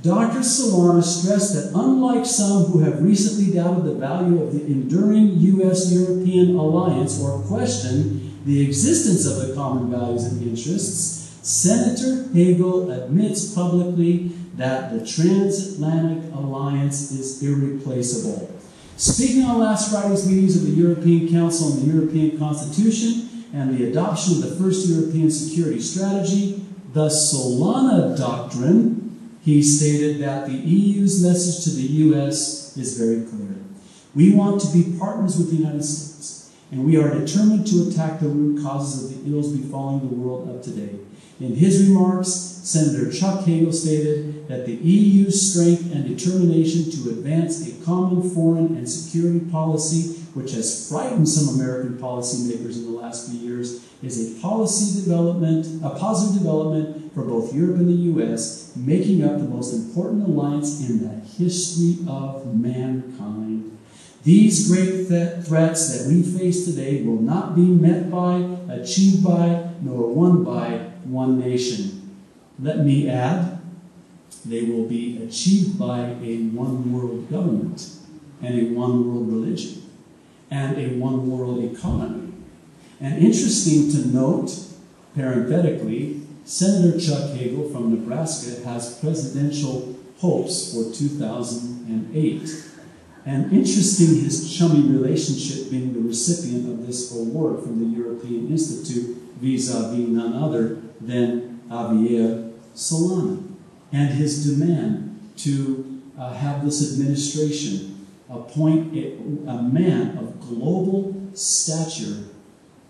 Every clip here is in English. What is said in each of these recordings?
Dr. Solana stressed that unlike some who have recently doubted the value of the enduring U.S.-European alliance or questioned the existence of the common values and interests, Senator Hagel admits publicly that the transatlantic alliance is irreplaceable. Speaking on last Friday's meetings of the European Council on the European Constitution and the adoption of the first European security strategy, the Solana Doctrine, he stated that the EU's message to the U.S. is very clear. We want to be partners with the United States, and we are determined to attack the root causes of the ills befalling the world of today. In his remarks, Senator Chuck Hagel stated that the EU's strength and determination to advance a common foreign and security policy, which has frightened some American policymakers in the last few years, is a positive development for both Europe and the U.S., making up the most important alliance in the history of mankind. These great threats that we face today will not be met by, achieved by, nor won by one nation. Let me add, they will be achieved by a one-world government and a one-world religion and a one-world economy. And interesting to note, parenthetically, Senator Chuck Hagel from Nebraska has presidential hopes for 2008. And interesting, his chummy relationship being the recipient of this award from the European Institute vis-a-vis none other than Javier Solana, and his demand to have this administration appoint a man of global stature,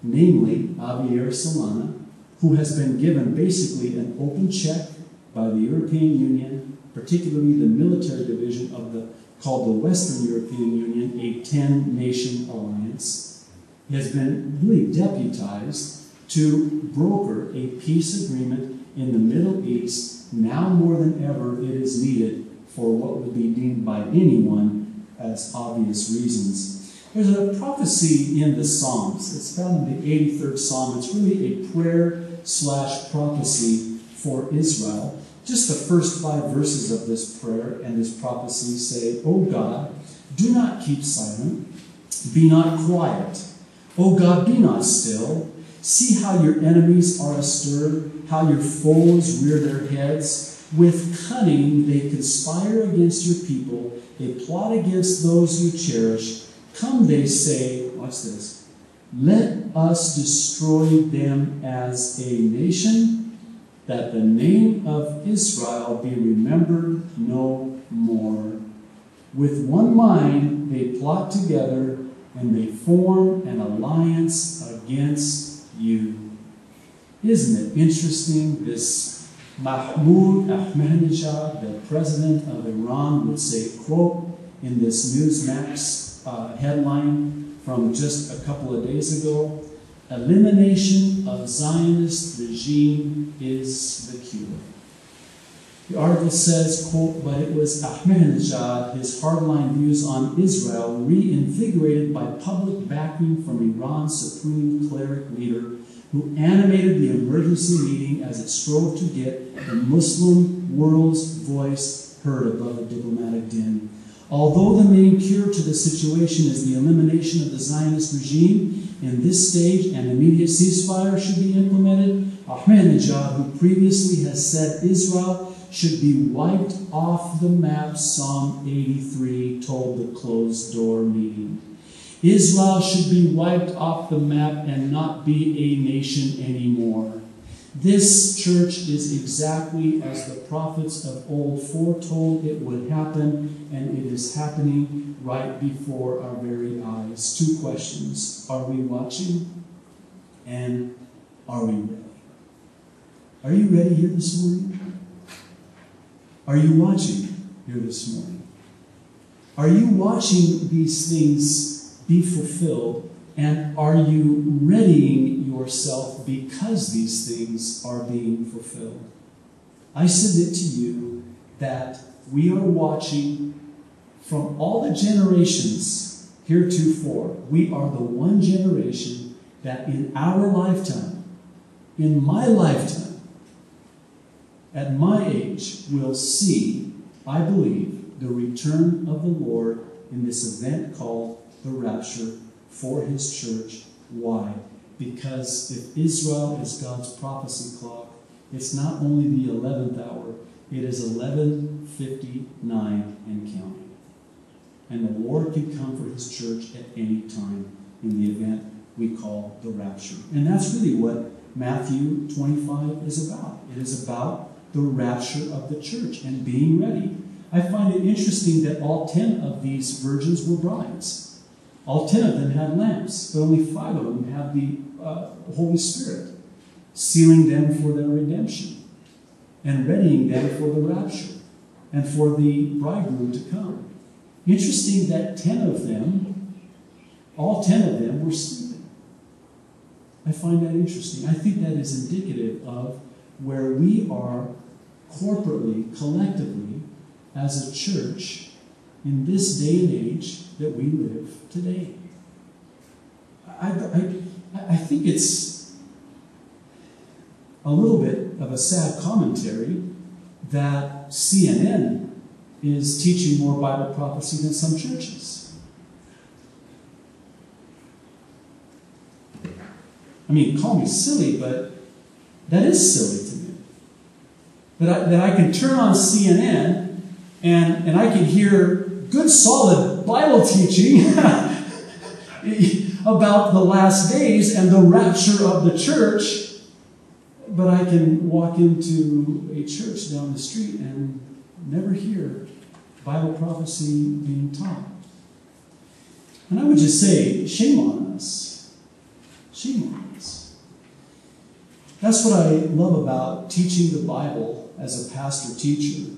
namely Javier Solana, who has been given basically an open check by the European Union, particularly the military division of called the Western European Union, a 10-nation alliance. He has been really deputized to broker a peace agreement in the Middle East. Now more than ever, it is needed for what would be deemed by anyone as obvious reasons. There's a prophecy in the Psalms. It's found in the 83rd Psalm. It's really a prayer/prophecy for Israel. Just the first 5 verses of this prayer and this prophecy say, O God, do not keep silent, be not quiet. O God, be not still. See how your enemies are astir, how your foes rear their heads. With cunning they conspire against your people. They plot against those you cherish. Come, they say, watch this, let us destroy them as a nation, that the name of Israel be remembered no more. With one mind they plot together, and they form an alliance against you. Isn't it interesting? This Mahmoud Ahmadinejad, the president of Iran, would say, quote, in this Newsmax headline from just a couple of days ago, elimination of Zionist regime is the cure. The article says, quote, but it was Ahmadinejad, his hardline views on Israel, reinvigorated by public backing from Iran's supreme cleric leader, who animated the emergency meeting as it strove to get the Muslim world's voice heard above the diplomatic din. Although the main cure to the situation is the elimination of the Zionist regime, in this stage an immediate ceasefire should be implemented. Ahmadinejad, who previously has said Israel should be wiped off the map, Psalm 83 told the closed-door meeting. Israel should be wiped off the map and not be a nation anymore. This church is exactly as the prophets of old foretold it would happen, and it is happening right before our very eyes. 2 questions. Are we watching? And are we ready? Are you ready here this morning? Are you watching here this morning? Are you watching these things be fulfilled? And are you readying yourself because these things are being fulfilled? I submit to you that we are watching from all the generations heretofore. We are the one generation that in our lifetime, in my lifetime, at my age, will see I believe the return of the Lord in this event called the rapture for his church. Why? Because if Israel is God's prophecy clock, it's not only the 11th hour, it is 11:59 and counting. And the Lord can come for his church at any time in the event we call the rapture. And that's really what Matthew 25 is about. It is about the rapture of the church and being ready. I find it interesting that all 10 of these virgins were brides. All 10 of them had lamps, but only 5 of them had the Holy Spirit, sealing them for their redemption and readying them for the rapture and for the bridegroom to come. Interesting that all 10 of them were sleeping. I find that interesting. I think that is indicative of where we are corporately, collectively, as a church in this day and age that we live today. I think it's a little bit of a sad commentary that CNN is teaching more Bible prophecy than some churches. I mean, call me silly, but that is silly to me. That I can turn on CNN and I can hear good, solid Bible teaching about the last days and the rapture of the church, but I can walk into a church down the street and never hear Bible prophecy being taught. And I would just say, shame on us. Shame on us. That's what I love about teaching the Bible as a pastor-teacher,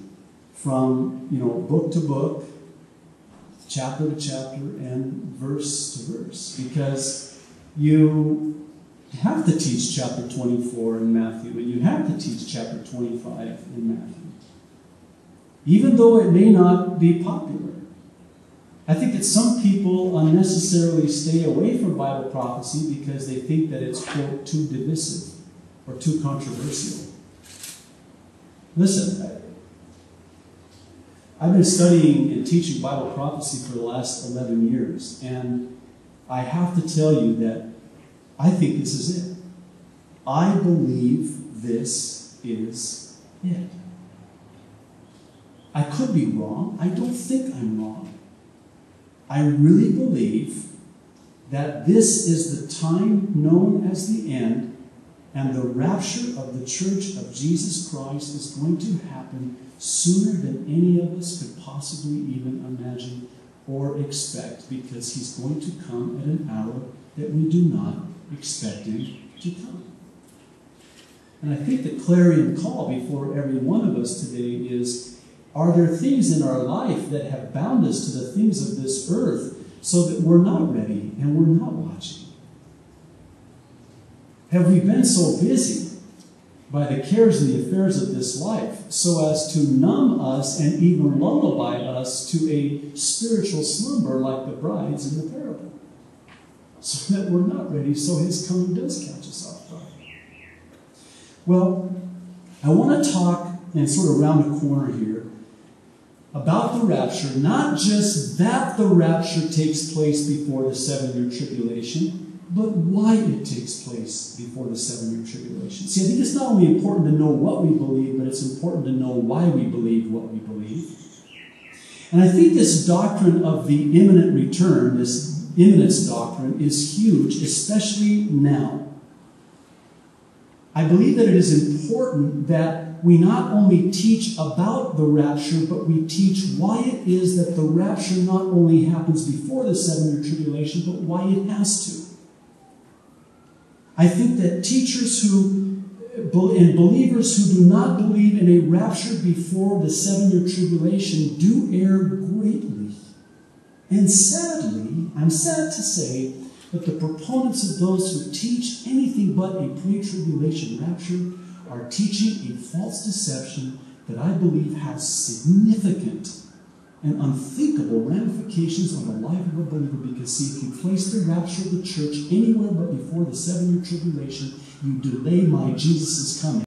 from book to book, chapter to chapter, and verse to verse, because you have to teach chapter 24 in Matthew, and you have to teach chapter 25 in Matthew, even though it may not be popular. I think that some people unnecessarily stay away from Bible prophecy because they think that it's, quote, too divisive or too controversial. Listen, I've been studying and teaching Bible prophecy for the last 11 years, and I have to tell you that I think this is it. I believe this is it. I could be wrong. I don't think I'm wrong. I really believe that this is the time known as the end, and the rapture of the church of Jesus Christ is going to happen sooner than any of us could possibly even imagine or expect, because he's going to come at an hour that we do not expect him to come. And I think the clarion call before every one of us today is, are there things in our life that have bound us to the things of this earth so that we're not ready and we're not watching? Have we been so busy by the cares and the affairs of this life so as to numb us and even lullaby us to a spiritual slumber like the brides in the parable, so that we're not ready, so his coming does catch us off guard? Well, I want to talk and sort of round the corner here about the rapture, not just that the rapture takes place before the 7-year tribulation, but why it takes place before the 7-year tribulation. See, I think it's not only important to know what we believe, but it's important to know why we believe what we believe. And I think this doctrine of the imminent return, this imminence doctrine, is huge, especially now. I believe that it is important that we not only teach about the rapture, but we teach why it is that the rapture not only happens before the 7-year tribulation, but why it has to. I think that teachers and believers who do not believe in a rapture before the 7-year tribulation do err greatly. And sadly, I'm sad to say that the proponents of those who teach anything but a pre-tribulation rapture are teaching a false deception that I believe has significant and unthinkable ramifications on the life of a believer, because, see, if you place the rapture of the church anywhere but before the 7-year tribulation, you delay my Jesus' coming.